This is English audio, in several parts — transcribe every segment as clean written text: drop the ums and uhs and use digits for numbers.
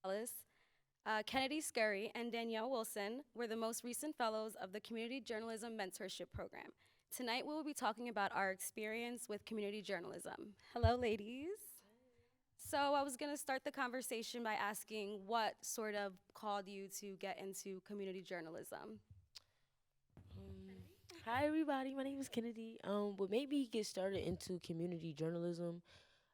Ellis, Kennedy Scurry, and Danielle Wilson were the most recent fellows of the Community Journalism Mentorship Program. Tonight, we will be talking about our experience with community journalism. Hello, ladies. So, I was going to start the conversation by asking what sort of called you to get into community journalism? Um, Hi everybody, my name is Kennedy. What made me get started into community journalism?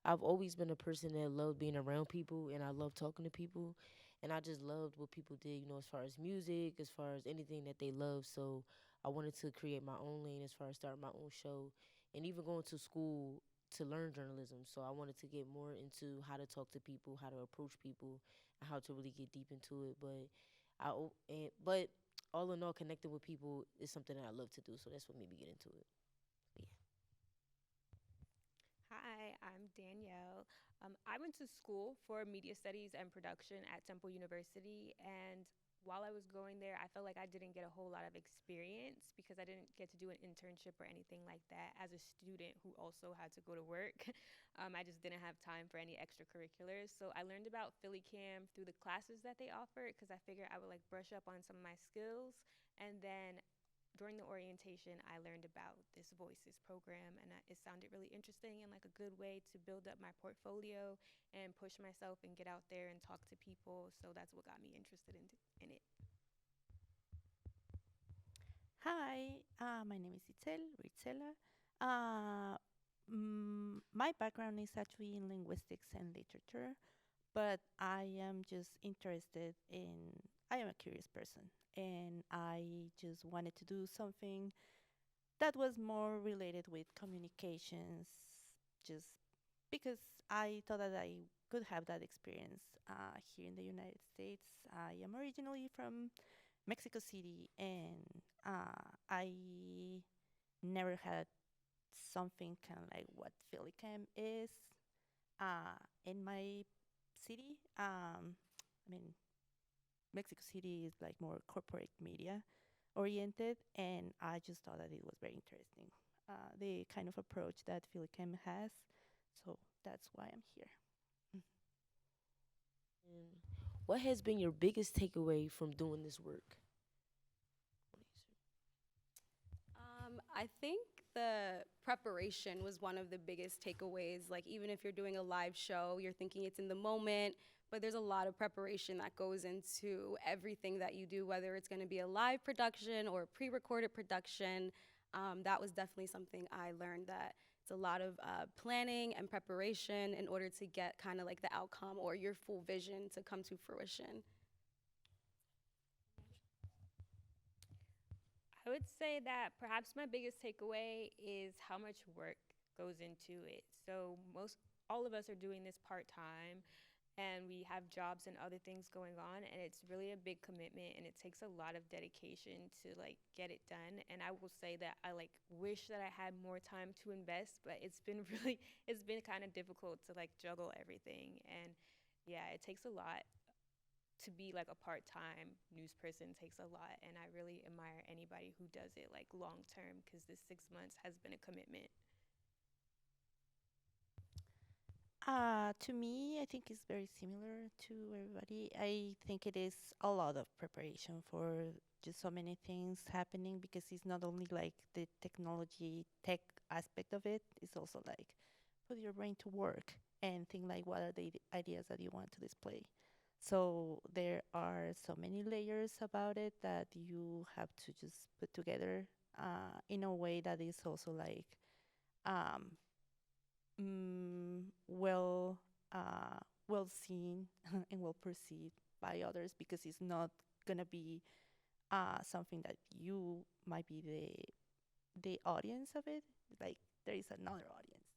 I've always been a person that loved being around people and I love talking to people, and I just loved what people did. As far as music, as far as anything that they love. So I wanted to create my own lane as far as starting my own show, and even going to school to learn journalism. So I wanted to get more into how to talk to people, how to approach people, and how to really get deep into it. But all in all, connecting with people is something that I love to do. So that's what made me get into it. Yeah. Hi, I'm Danielle. I went to school for media studies and production at Temple University, and while I was going there, I felt like I didn't get a whole lot of experience because I didn't get to do an internship or anything like that as a student who also had to go to work. I just didn't have time for any extracurriculars. So I learned about PhillyCAM through the classes that they offered because I figured I would like brush up on some of my skills. And then during the orientation, I learned about this Voices program, and it sounded really interesting and like a good way to build up my portfolio and push myself and get out there and talk to people. So that's what got me interested in it. Hi, my name is Ritzela. Uh, my background is actually in linguistics and literature, but I am just interested in, I am a curious person, and I just wanted to do something that was more related with communications, just because I thought that I could have that experience here in the United States. I am originally from Mexico City, and I never had something kind of like what PhillyCAM is in my city. I mean, Mexico City is like more corporate media oriented, and I just thought that it was very interesting. The kind of approach that PhillyCAM has, so that's why I'm here. And what has been your biggest takeaway from doing this work? I think the preparation was one of the biggest takeaways. Like, even if you're doing a live show, you're thinking it's in the moment, but there's a lot of preparation that goes into everything that you do, whether it's going to be a live production or a pre recorded production. That was definitely something I learned, that it's a lot of planning and preparation in order to get kind of like the outcome or your full vision to come to fruition. I would say that perhaps my biggest takeaway is how much work goes into it. So most all of us are doing this part time, and we have jobs and other things going on, and it's really a big commitment, and it takes a lot of dedication to like get it done. And I will say that I like wish that I had more time to invest, but it's been really it's been kind of difficult to like juggle everything. And yeah, it takes a lot to be like a part-time news person, takes a lot, and I really admire anybody who does it like long term because this 6 months has been a commitment. To me, I think it's very similar to everybody. I think it is a lot of preparation for just so many things happening, because it's not only like the technology tech aspect of it, it's also like put your brain to work and think like what are the ideas that you want to display. So there are so many layers about it that you have to just put together in a way that is also like um, well well seen and well perceived by others, because it's not gonna be something that you might be the audience of it. Like there is another audience.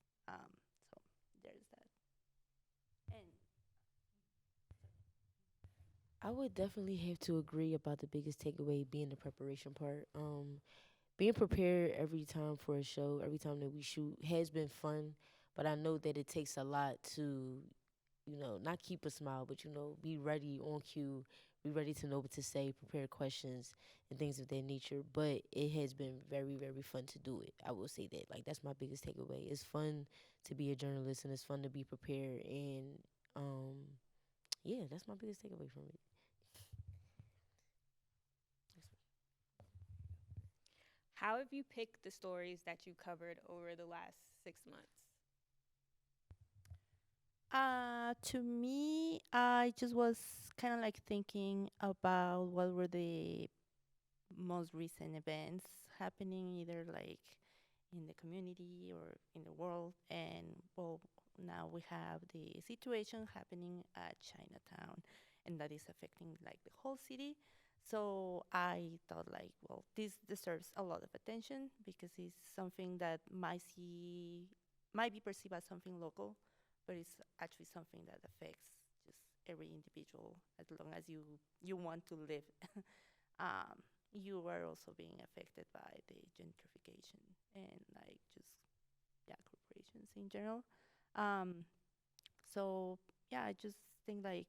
So there's that. And I would definitely have to agree about the biggest takeaway being the preparation part. Being prepared every time for a show, every time that we shoot, has been fun, but I know that it takes a lot to, not keep a smile, but be ready on cue, be ready to know what to say, prepare questions and things of that nature. But it has been very, very fun to do it. I will say that. Like, that's my biggest takeaway. It's fun to be a journalist, and it's fun to be prepared, and um yeah, that's my biggest takeaway from it. How have you picked the stories that you covered over the last 6 months? To me, I just was kind of like thinking about what were the most recent events happening, either like in the community or in the world. And well, now we have the situation happening at Chinatown, and that is affecting like the whole city. So I thought like, well, this deserves a lot of attention because it's something that might be perceived as something local, but it's actually something that affects just every individual as long as you want to live. um, you are also being affected by the gentrification and like just yeah corporations in general. Um, so yeah, I just think like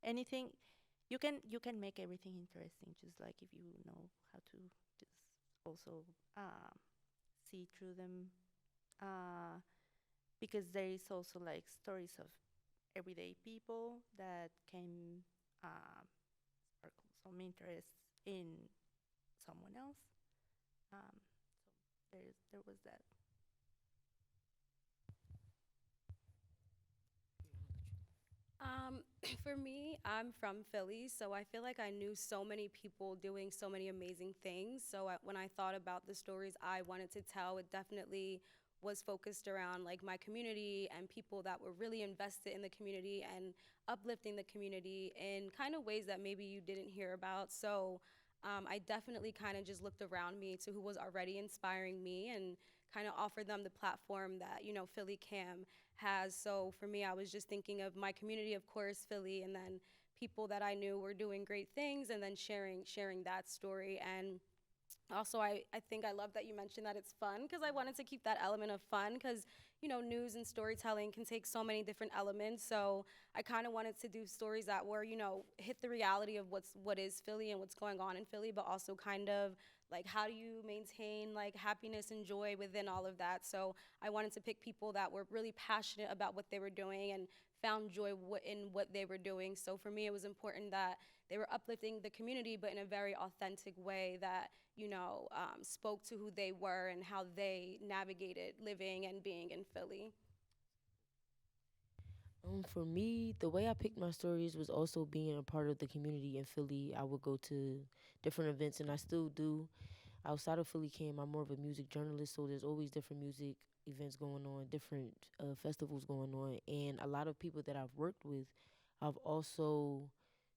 anything you can make everything interesting just like if you know how to just also um, see through them uh, because there is also like stories of everyday people that can um, sparkle some interest in someone else. There was that. Um, for me, I'm from Philly, so I feel like I knew so many people doing so many amazing things. So when I thought about the stories I wanted to tell, it definitely was focused around like my community and people that were really invested in the community and uplifting the community in kind of ways that maybe you didn't hear about. So I definitely kind of just looked around me to who was already inspiring me and kind of offered them the platform that, PhillyCAM has. So for me, I was just thinking of my community, of course, Philly, and then people that I knew were doing great things, and then sharing that story. And also, I think I love that you mentioned that it's fun because I wanted to keep that element of fun because, news and storytelling can take so many different elements. So I kind of wanted to do stories that were, hit the reality of what is Philly and what's going on in Philly, but also kind of like how do you maintain like happiness and joy within all of that. So I wanted to pick people that were really passionate about what they were doing and found joy in what they were doing. So for me, it was important that they were uplifting the community, but in a very authentic way that spoke to who they were and how they navigated living and being in Philly. For me, the way I picked my stories was also being a part of the community in Philly. I would go to different events, and I still do. Outside of Philly Cam, I'm more of a music journalist, so there's always different music events going on, different festivals going on, and a lot of people that I've worked with, I've also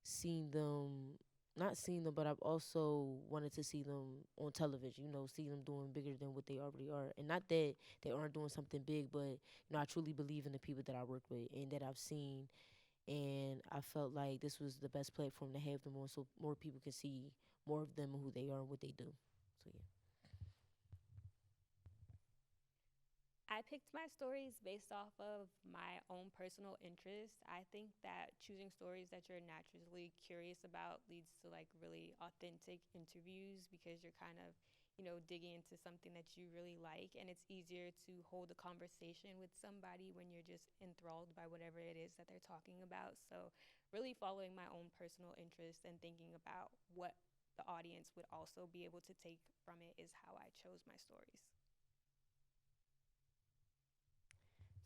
seen them, not seen them, but I've also wanted to see them on television. See them doing bigger than what they already are, and not that they aren't doing something big, but I truly believe in the people that I work with and that I've seen, and I felt like this was the best platform to have them on, so more people can see more of them and who they are and what they do. So yeah. I picked my stories based off of my own personal interest. I think that choosing stories that you're naturally curious about leads to like really authentic interviews because you're kind of, digging into something that you really like. And it's easier to hold a conversation with somebody when you're just enthralled by whatever it is that they're talking about. So, really following my own personal interest and thinking about what the audience would also be able to take from it is how I chose my stories.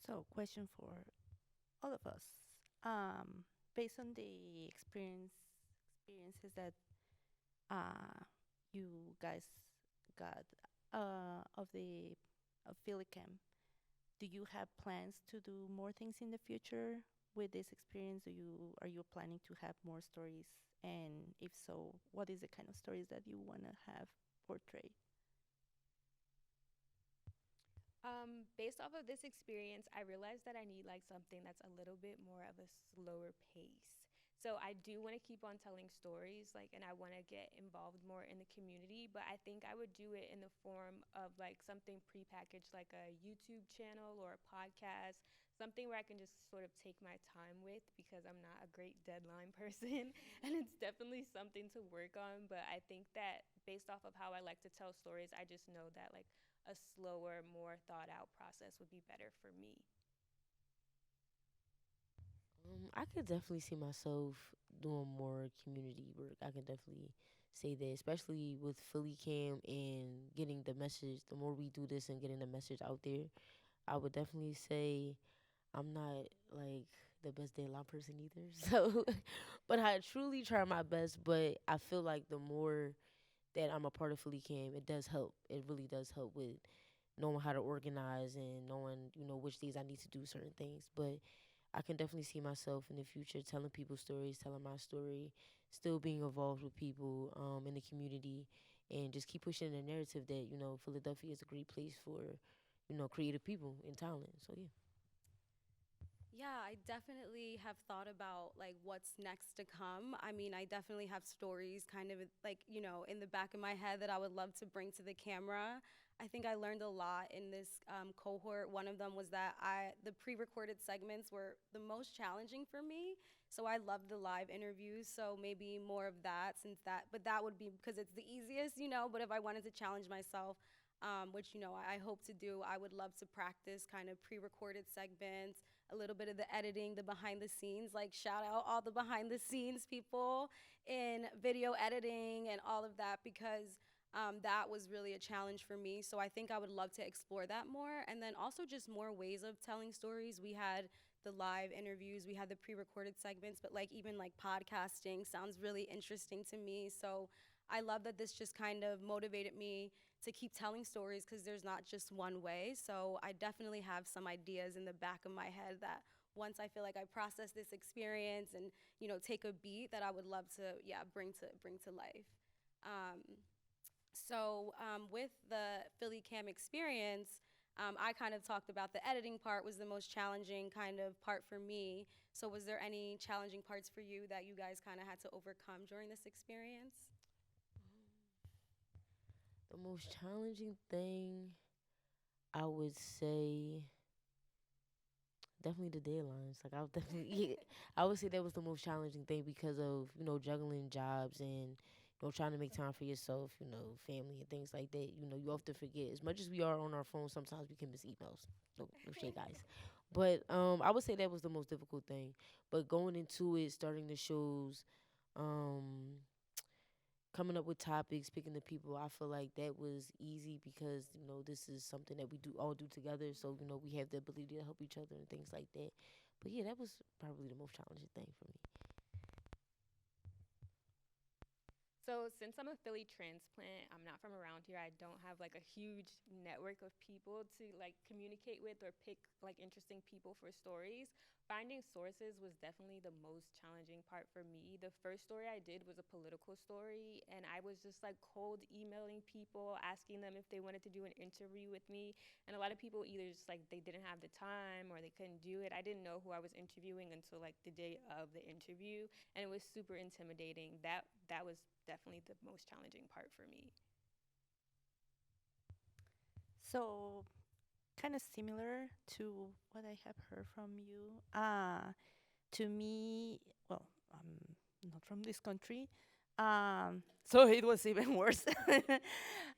So, question for all of us. Um, Based on the experiences that you guys got of the of PhillyCam, do you have plans to do more things in the future with this experience? Are you planning to have more stories? And if so, what is the kind of stories that you want to have portrayed? Based off of this experience, I realized that I need like something that's a little bit more of a slower pace. So I do want to keep on telling stories, like, and I want to get involved more in the community. But I think I would do it in the form of like something prepackaged, like a YouTube channel or a podcast, something where I can just sort of take my time with because I'm not a great deadline person, and it's definitely something to work on. But I think that based off of how I like to tell stories, I just know that like a slower, more thought out process would be better for me. I could definitely see myself doing more community work. I can definitely say that, especially with PhillyCAM and getting the message. The more we do this and getting the message out there, I would definitely say I'm not like the best deadline person either. So, but I truly try my best. But I feel like the more that I'm a part of PhillyCAM, it does help. It really does help with knowing how to organize and knowing, which days I need to do certain things. But I can definitely see myself in the future telling people stories, telling my story, still being involved with people in the community, and just keep pushing the narrative that Philadelphia is a great place for creative people and talent. So yeah. Yeah, I definitely have thought about like what's next to come. I mean, I definitely have stories kind of like, in the back of my head that I would love to bring to the camera. I think I learned a lot in this cohort. One of them was that the pre-recorded segments were the most challenging for me. So I loved the live interviews. So maybe more of that but that would be because it's the easiest, but if I wanted to challenge myself, which, I hope to do, I would love to practice kind of pre-recorded segments, a little bit of the editing, the behind the scenes, like shout out all the behind the scenes people in video editing and all of that because that was really a challenge for me. So I think I would love to explore that more. And then also just more ways of telling stories. We had the live interviews, we had the pre-recorded segments, but like even like podcasting sounds really interesting to me. So I love that this just kind of motivated me to keep telling stories because there's not just one way. So I definitely have some ideas in the back of my head that once I feel like I process this experience and take a beat that I would love to bring to life. Um, with the Philly Cam experience, I kind of talked about the editing part was the most challenging kind of part for me. So was there any challenging parts for you that you guys kind of had to overcome during this experience? The most challenging thing I would say definitely the deadlines. Like I would definitely, yeah, I would say that was the most challenging thing because of juggling jobs and trying to make time for yourself, family and things like that. You often forget. As much as we are on our phones, sometimes we can miss emails. No shade, guys. But I would say that was the most difficult thing. But going into it, starting the shows, um, coming up with topics, picking the people, I feel like that was easy because, this is something that we do all do together. So, we have the ability to help each other and things like that. But yeah, that was probably the most challenging thing for me. So since I'm a Philly transplant, I'm not from around here. I don't have like a huge network of people to like communicate with or pick like interesting people for stories. Finding sources was definitely the most challenging part for me. The first story I did was a political story, and I was just like cold emailing people, asking them if they wanted to do an interview with me. And a lot of people either just like they didn't have the time or they couldn't do it. I didn't know who I was interviewing until like the day of the interview, and it was super intimidating. That was definitely the most challenging part for me. So, kind of similar to what I have heard from you. To me, well, I'm not from this country, so it was even worse.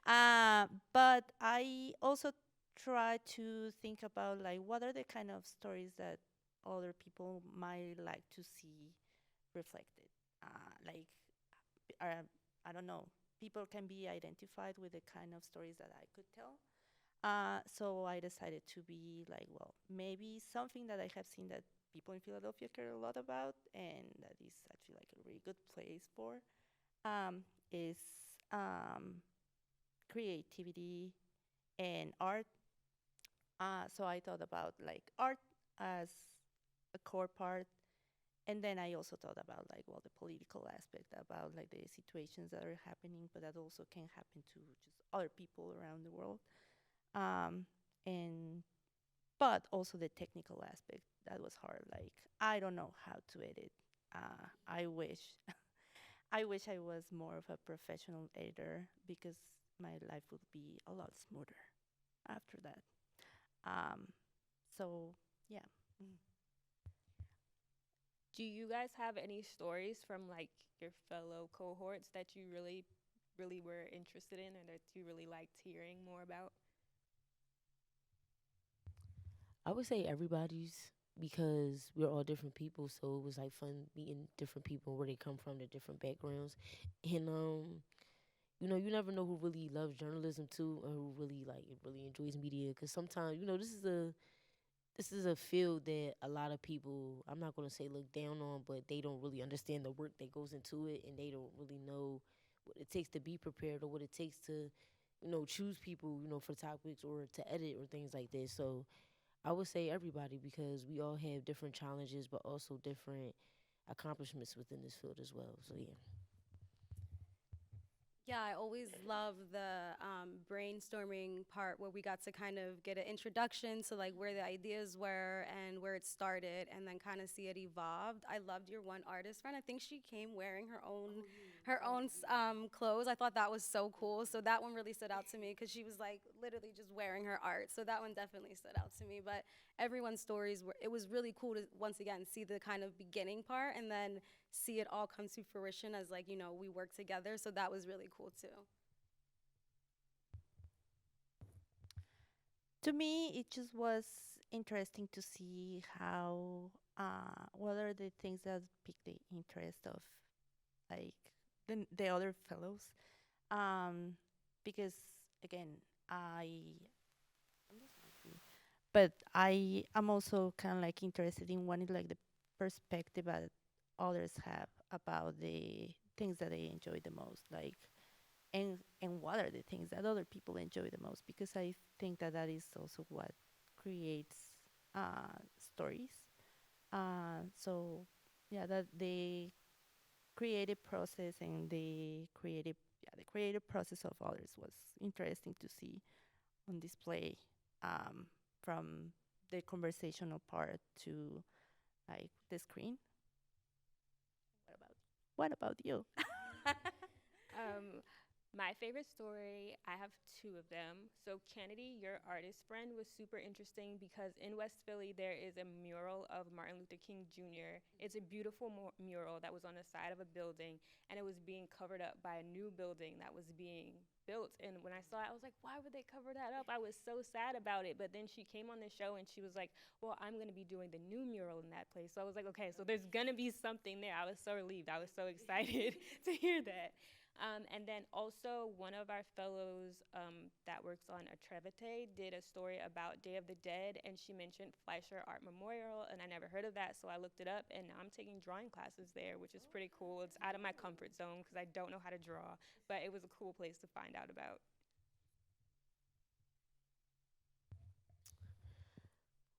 But I also try to think about like what are the kind of stories that other people might like to see reflected. Like, uh, I don't know, people can be identified with the kind of stories that I could tell. So I decided to be like, well, maybe something that I have seen that people in Philadelphia care a lot about, and that is actually like a really good place for, is um, creativity and art. So I thought about like art as a core part, and then I also thought about like, well, the political aspect about like the situations that are happening, but that also can happen to just other people around the world. Um, and but also the technical aspect that was hard. Like I don't know how to edit. I wish I wish I was more of a professional editor because my life would be a lot smoother after that. Um, so yeah. Mm. Do you guys have any stories from like your fellow cohorts that you really were interested in or that you really liked hearing more about? I would say everybody's. because we're all different people. So it was like fun meeting different people, where they come from, their different backgrounds, and you never know who really loves journalism too, or who really enjoys media. Because sometimes this is a field that a lot of people, I'm not gonna say look down on, but they don't really understand the work that goes into it, and they don't really know what it takes to be prepared, or what it takes to, choose people, for topics, or to edit, or things like this. So I would say everybody, because we all have different challenges, but also different accomplishments within this field as well. So yeah. Yeah, I always love the brainstorming part where we got to kind of get an introduction to like where the ideas were and where it started, and then kind of see it evolved. I loved your one artist friend. I think she came wearing her own clothes. I thought that was so cool. So that one really stood out to me because she was like literally just wearing her art. So that one definitely stood out to me. But everyone's stories were, it was really cool to once again see the kind of beginning part and then see it all come to fruition as like, we work together. So that was really cool too. To me, it just was interesting to see how what are the things that pique the interest of like the other fellows. Um, because again, I'm just happy, but I am also kind of like interested in wanting like the perspective that others have about the things that they enjoy the most, like and what are the things that other people enjoy the most, because I think that that is also what creates stories. So yeah, that the creative process and the creative process of others was interesting to see on display, um, from the conversational part to like the screen. What about you? Um, my favorite story, I have two of them. So, Kennedy, your artist friend, was super interesting because in West Philly, there is a mural of Martin Luther King Jr. It's a beautiful mural that was on the side of a building, and it was being covered up by a new building that was being built. And when I saw it, I was like, why would they cover that up? I was so sad about it. But then she came on the show and she was like, well, I'm going to be doing the new mural in that place. So I was like, okay, so there's going to be something there. I was so relieved. I was so excited to hear that. And then also one of our fellows that works on Atrevite did a story about Day of the Dead, and she mentioned Fleischer Art Memorial, and I never heard of that, so I looked it up, and now I'm taking drawing classes there, which is pretty cool. It's out of my comfort zone because I don't know how to draw, but it was a cool place to find out about.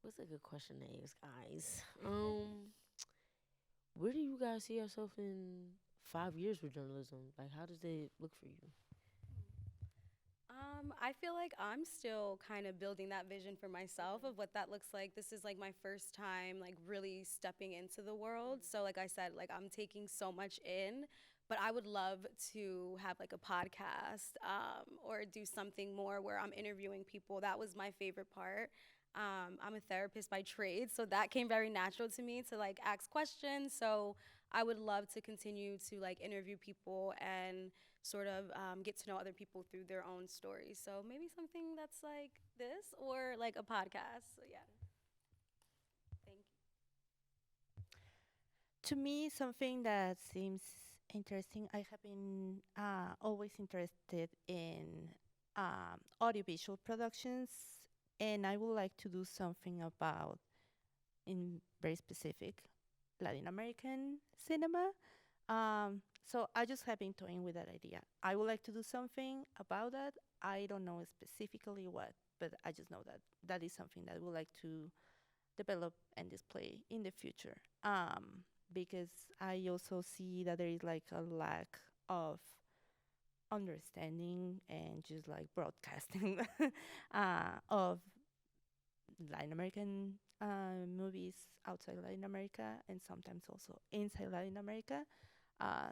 What's a good question to ask, guys? Where do you guys see yourself in 5 years with journalism? Like, how does that look for you? I feel like I'm still kind of building that vision for myself of what that looks like. This is like my first time like really stepping into the world. So like I said, like I'm taking so much in, but I would love to have like a podcast or do something more where I'm interviewing people. That was my favorite part. I'm a therapist by trade, so that came very natural to me to like ask questions. So I would love to continue to like interview people and sort of get to know other people through their own stories. So maybe something that's like this or like a podcast. So yeah, thank To me, something that seems interesting, I have been always interested in audiovisual productions, and I would like to do something about, in very specific, Latin American cinema. So I just have been toying with that idea. I would like to do something about that. I don't know specifically what, but I just know that that is something that I would like to develop and display in the future. Because I also see that there is like a lack of understanding and just like broadcasting of Latin American movies outside Latin America and sometimes also inside Latin America.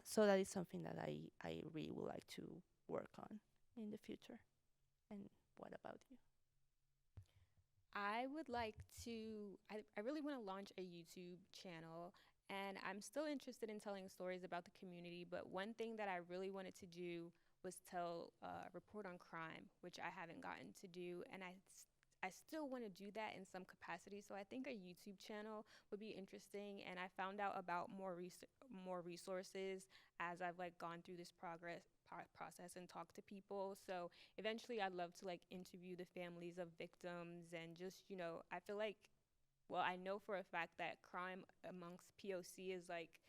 So that is something that I really would like to work on in the future. And what about you? I would like to, I really want to launch a YouTube channel, and I'm still interested in telling stories about the community. But one thing that I really wanted to do was report on crime, which I haven't gotten to do. And I still want to do that in some capacity. So I think a YouTube channel would be interesting. And I found out about more resources as I've like gone through this process and talked to people. So eventually, I'd love to like interview the families of victims and just I feel like, well, I know for a fact that crime amongst POC is like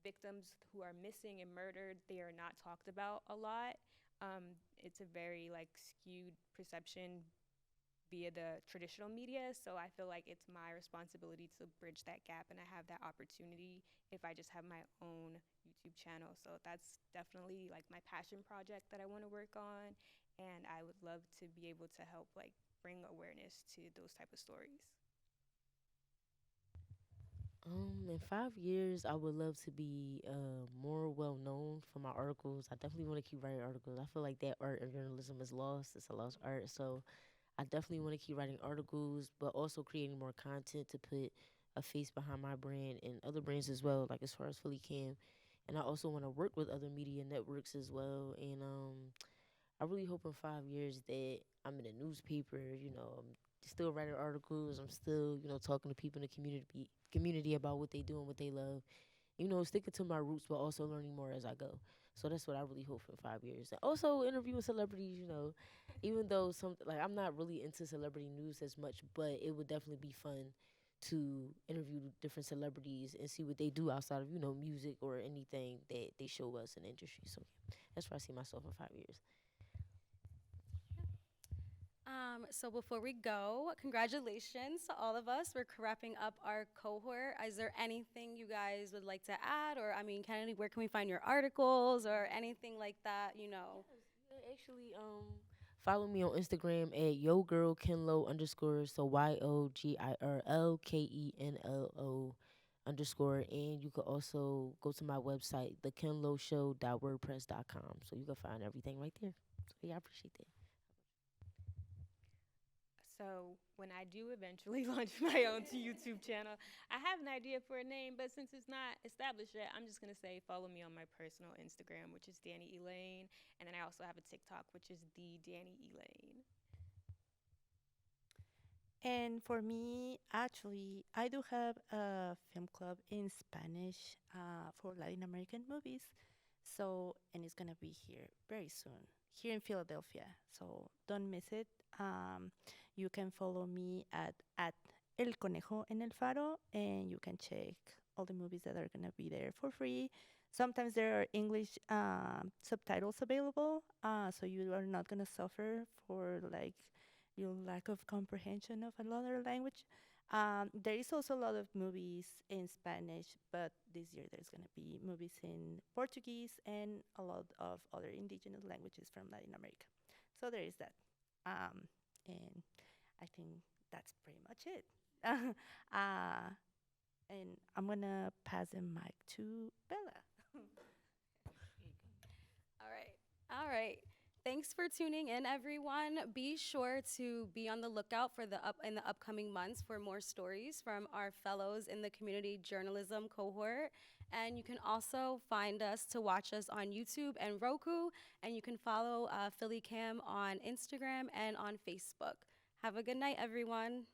victims who are missing and murdered, they are not talked about a lot. It's a very like skewed perception via the traditional media. So I feel like it's my responsibility to bridge that gap, and I have that opportunity if I just have my own YouTube channel. So that's definitely like my passion project that I want to work on, and I would love to be able to help like bring awareness to those type of stories. In 5 years, I would love to be more well known for my articles. I definitely want to keep writing articles. I feel like that art of journalism is lost. It's a lost art. So I definitely want to keep writing articles, but also creating more content to put a face behind my brand and other brands as well, like as far as PhillyCAM. And I also want to work with other media networks as well. And I really hope in 5 years that I'm in a newspaper. I'm still writing articles. I'm still, talking to people in the community about what they do and what they love. Sticking to my roots, but also learning more as I go. So that's what I really hope for 5 years. And also interviewing celebrities. Even though some like I'm not really into celebrity news as much, but it would definitely be fun to interview different celebrities and see what they do outside of music or anything that they show us in the industry. So yeah, that's where I see myself in 5 years. So before we go, congratulations to all of us. We're wrapping up our cohort. Is there anything you guys would like to add? Or, I mean, Kennedy, where can we find your articles or anything like that? Yeah, actually, follow me on Instagram at yogirlkenlo underscore, so YOGIRLKENLO underscore, and you could also go to my website, thekenloshow.wordpress.com, so you can find everything right there. So yeah, I appreciate that. So when I do eventually launch my own YouTube channel, I have an idea for a name, but since it's not established yet, I'm just gonna say follow me on my personal Instagram, which is Danny Elaine, and then I also have a TikTok, which is the Danny Elaine. And for me, actually, I do have a film club in Spanish for Latin American movies. So, and it's gonna be here very soon, here in Philadelphia. So don't miss it. You can follow me at El Conejo en el Faro, and you can check all the movies that are gonna be there for free. Sometimes there are English subtitles available, so you are not gonna suffer for like your lack of comprehension of another language. There is also a lot of movies in Spanish, but this year there's going to be movies in Portuguese and a lot of other indigenous languages from Latin America. So there is that. And I think that's pretty much it. And I'm going to pass the mic to Bella. All right. All right. Thanks for tuning in, everyone. Be sure to be on the lookout for in the upcoming months for more stories from our fellows in the community journalism cohort. And you can also find us to watch us on YouTube and Roku. And you can follow PhillyCam on Instagram and on Facebook. Have a good night, everyone.